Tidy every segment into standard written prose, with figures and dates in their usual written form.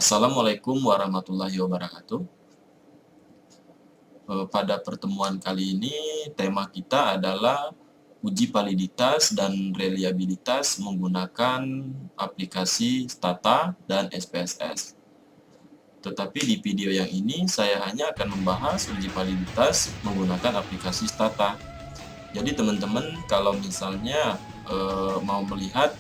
Assalamualaikum warahmatullahi wabarakatuh. Pada pertemuan kali ini, tema kita adalah uji validitas dan reliabilitas menggunakan aplikasi Stata dan SPSS. Tetapi di video yang ini, saya hanya akan membahas uji validitas menggunakan aplikasi Stata. Jadi teman-teman, kalau misalnya mau melihat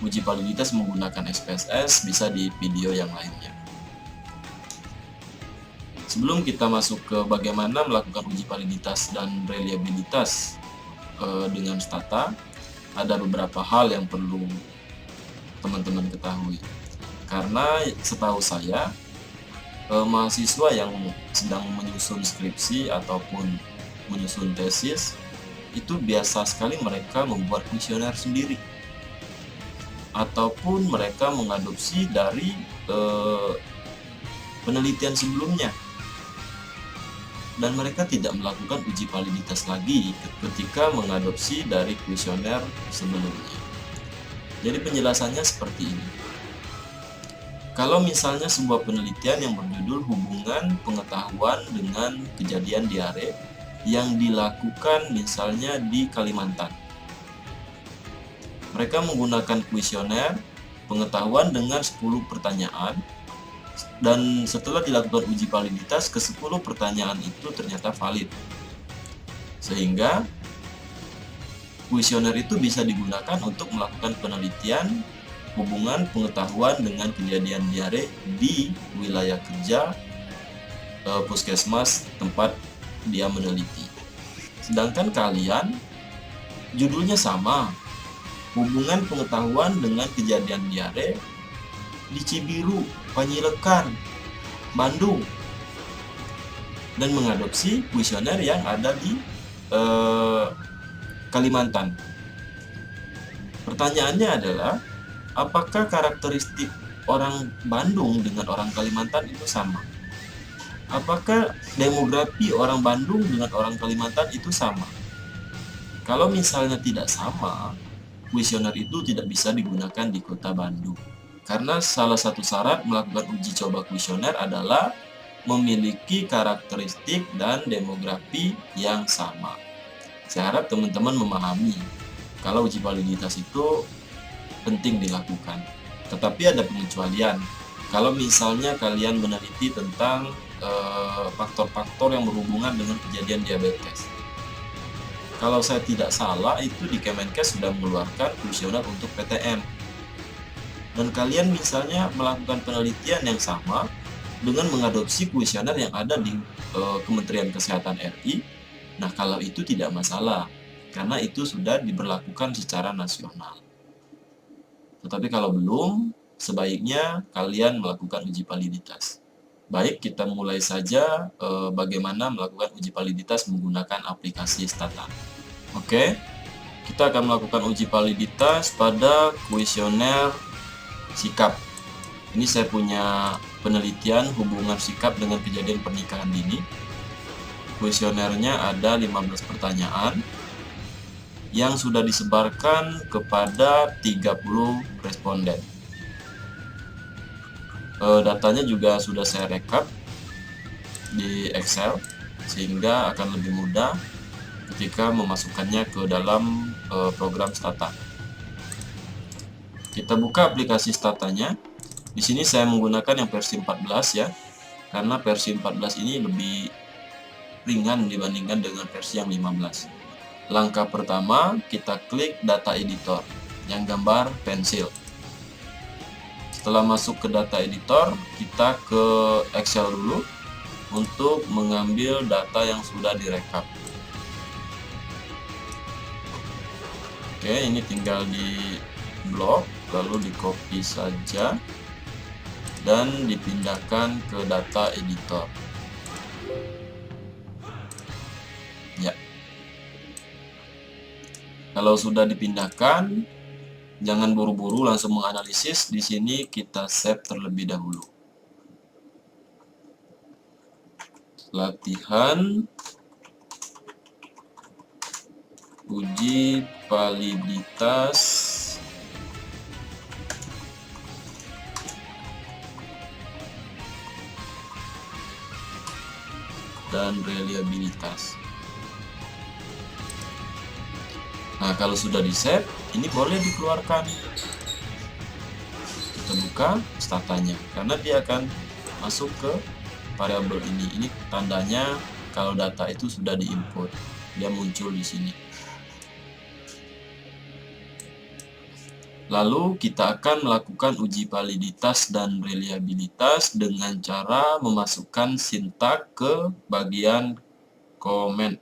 uji validitas menggunakan SPSS, bisa di video yang lainnya. Sebelum kita masuk ke bagaimana melakukan uji validitas dan reliabilitas dengan Stata, ada beberapa hal yang perlu teman-teman ketahui. Karena setahu saya, mahasiswa yang sedang menyusun skripsi ataupun menyusun tesis, itu biasa sekali mereka membuat kuesioner sendiri. Ataupun mereka mengadopsi dari penelitian sebelumnya. Dan mereka tidak melakukan uji validitas lagi ketika mengadopsi dari kuesioner sebelumnya. Jadi penjelasannya seperti ini. Kalau misalnya sebuah penelitian yang berjudul hubungan pengetahuan dengan kejadian diare yang dilakukan misalnya di Kalimantan. Mereka menggunakan kuesioner pengetahuan dengan 10 pertanyaan. Dan setelah dilakukan uji validitas, ke-10 pertanyaan itu ternyata valid. Sehingga kuesioner itu bisa digunakan untuk melakukan penelitian hubungan pengetahuan dengan kejadian diare di wilayah kerja puskesmas tempat dia meneliti. Sedangkan kalian judulnya sama, hubungan pengetahuan dengan kejadian diare di Cibiru, Panyilekan, Bandung, dan mengadopsi kuesioner yang ada di Kalimantan. Pertanyaannya adalah, apakah karakteristik orang Bandung dengan orang Kalimantan itu sama? Apakah demografi orang Bandung dengan orang Kalimantan itu sama? Kalau misalnya tidak sama, kuesioner itu tidak bisa digunakan di kota Bandung. Karena salah satu syarat melakukan uji coba kuesioner adalah memiliki karakteristik dan demografi yang sama. Saya harap teman-teman memahami kalau uji validitas itu penting dilakukan. Tetapi ada pengecualian. Kalau misalnya kalian meneliti tentang faktor-faktor yang berhubungan dengan kejadian diabetes. Kalau saya tidak salah, itu di Kemenkes sudah mengeluarkan kuesioner untuk PTM. Dan kalian misalnya melakukan penelitian yang sama dengan mengadopsi kuesioner yang ada di Kementerian Kesehatan RI. Nah, kalau itu tidak masalah, karena itu sudah diberlakukan secara nasional. Tetapi kalau belum, sebaiknya kalian melakukan uji validitas. Baik, kita mulai saja bagaimana melakukan uji validitas menggunakan aplikasi Stata. Oke, kita akan melakukan uji validitas pada kuesioner sikap. Ini saya punya penelitian hubungan sikap dengan kejadian pernikahan dini. Kuesionernya ada 15 pertanyaan yang sudah disebarkan kepada 30 responden. Datanya juga sudah saya rekap di Excel sehingga akan lebih mudah ketika memasukkannya ke dalam program Stata. Kita buka aplikasi Statanya. Di sini saya menggunakan yang versi 14 ya, karena versi 14 ini lebih ringan dibandingkan dengan versi yang 15. Langkah pertama, kita klik data editor yang gambar pensil. Setelah masuk ke data editor, kita ke Excel dulu untuk mengambil data yang sudah direkap. Oke, ini tinggal di blok, lalu di copy saja dan dipindahkan ke data editor. Ya. Kalau sudah dipindahkan, jangan buru-buru langsung menganalisis. Di sini kita save terlebih dahulu. Latihan uji validitas dan reliabilitas. Nah, kalau sudah di save, ini boleh dikeluarkan. Kita buka statanya, karena dia akan masuk ke variabel ini. Ini tandanya kalau data itu sudah diinput, dia muncul di sini. Lalu kita akan melakukan uji validitas dan reliabilitas dengan cara memasukkan sintak ke bagian komen.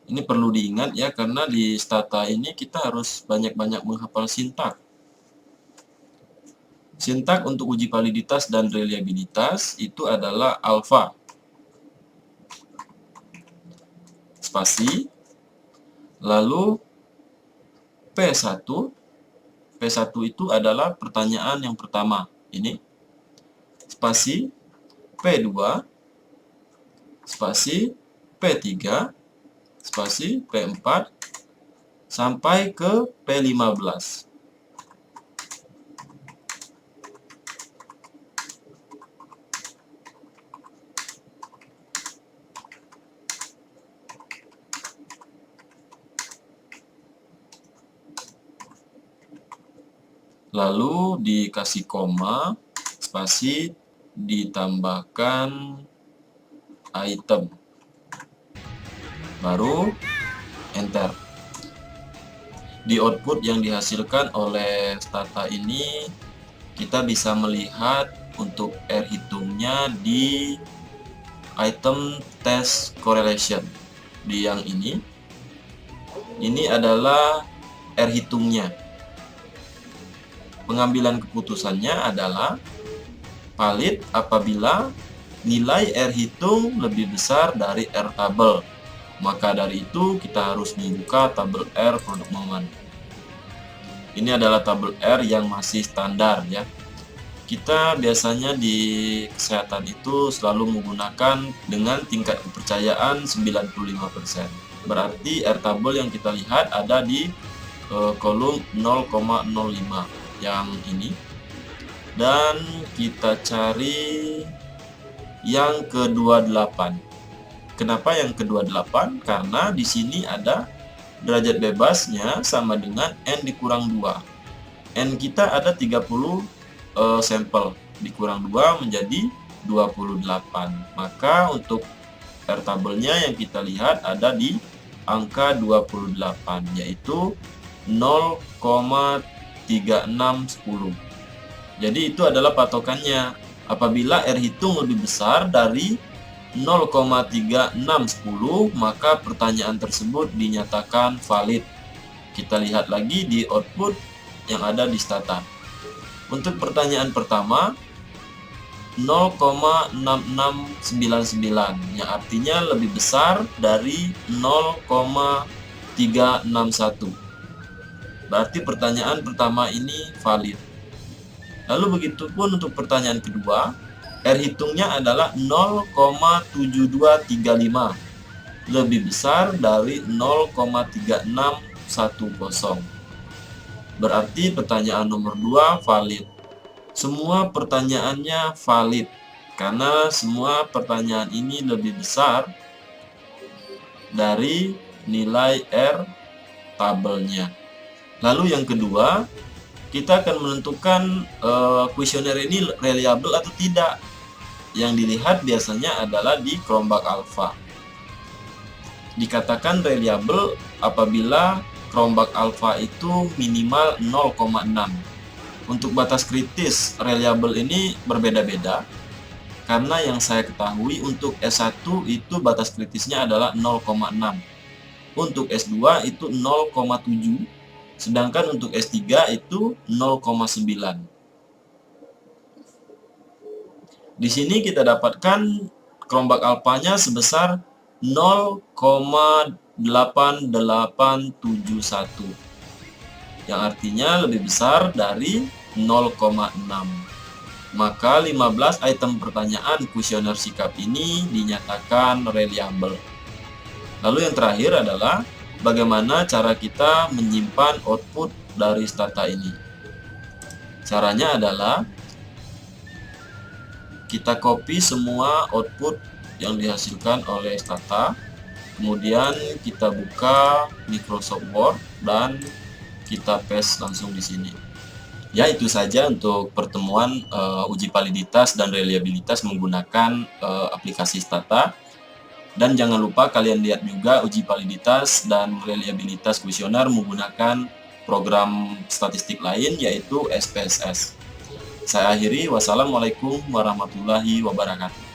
Ini perlu diingat ya, karena di Stata ini kita harus banyak-banyak menghafal sintak. Sintak untuk uji validitas dan reliabilitas itu adalah alpha, spasi, lalu P1. P1 itu adalah pertanyaan yang pertama. Ini, spasi, P2, spasi, P3, spasi P4 sampai ke P15. Lalu dikasih koma, spasi, ditambahkan item, baru enter. Di output yang dihasilkan oleh Stata ini, kita bisa melihat untuk R hitungnya di item test correlation. Di yang ini adalah R hitungnya. Pengambilan keputusannya adalah valid apabila nilai R hitung lebih besar dari R tabel. Maka dari itu kita harus membuka tabel R produk momen. Ini adalah tabel R yang masih standar ya. Kita biasanya di kesehatan itu selalu menggunakan dengan tingkat kepercayaan 95%. Berarti R tabel yang kita lihat ada di kolom 0,05 yang ini. Dan kita cari yang ke-28. Kenapa yang ke-28? Karena di sini ada derajat bebasnya sama dengan N dikurang 2. N kita ada 30 sampel, dikurang 2 menjadi 28. Maka untuk R tabelnya yang kita lihat ada di angka 28, yaitu 0,3610. Jadi itu adalah patokannya. Apabila R hitung lebih besar dari 0,3610, maka pertanyaan tersebut dinyatakan valid. Kita lihat lagi di output yang ada di Stata. Untuk pertanyaan pertama 0,6699, yang artinya lebih besar dari 0,361. Berarti pertanyaan pertama ini valid. Lalu begitupun untuk pertanyaan kedua, R hitungnya adalah 0,7235, lebih besar dari 0,3610. Berarti pertanyaan nomor 2 valid. Semua pertanyaannya valid karena semua pertanyaan ini lebih besar dari nilai R tabelnya. Lalu yang kedua, kita akan menentukan kuesioner ini reliable atau tidak. Yang dilihat biasanya adalah di kelompok alfa. Dikatakan reliable apabila kelompok alfa itu minimal 0,6. Untuk batas kritis reliable ini berbeda-beda. Karena yang saya ketahui untuk S1 itu batas kritisnya adalah 0,6. Untuk S2 itu 0,7. Sedangkan untuk S3 itu 0,9. Di sini kita dapatkan kelompok alfanya sebesar 0,8871, yang artinya lebih besar dari 0,6. Maka 15 item pertanyaan kuesioner sikap ini dinyatakan reliable. Lalu yang terakhir adalah bagaimana cara kita menyimpan output dari Stata ini. Caranya adalah kita copy semua output yang dihasilkan oleh Stata. Kemudian kita buka Microsoft Word dan kita paste langsung di sini. Ya, itu saja untuk pertemuan uji validitas dan reliabilitas menggunakan aplikasi Stata. Dan jangan lupa kalian lihat juga uji validitas dan reliabilitas kuesioner menggunakan program statistik lain, yaitu SPSS. Saya akhiri, wassalamualaikum warahmatullahi wabarakatuh.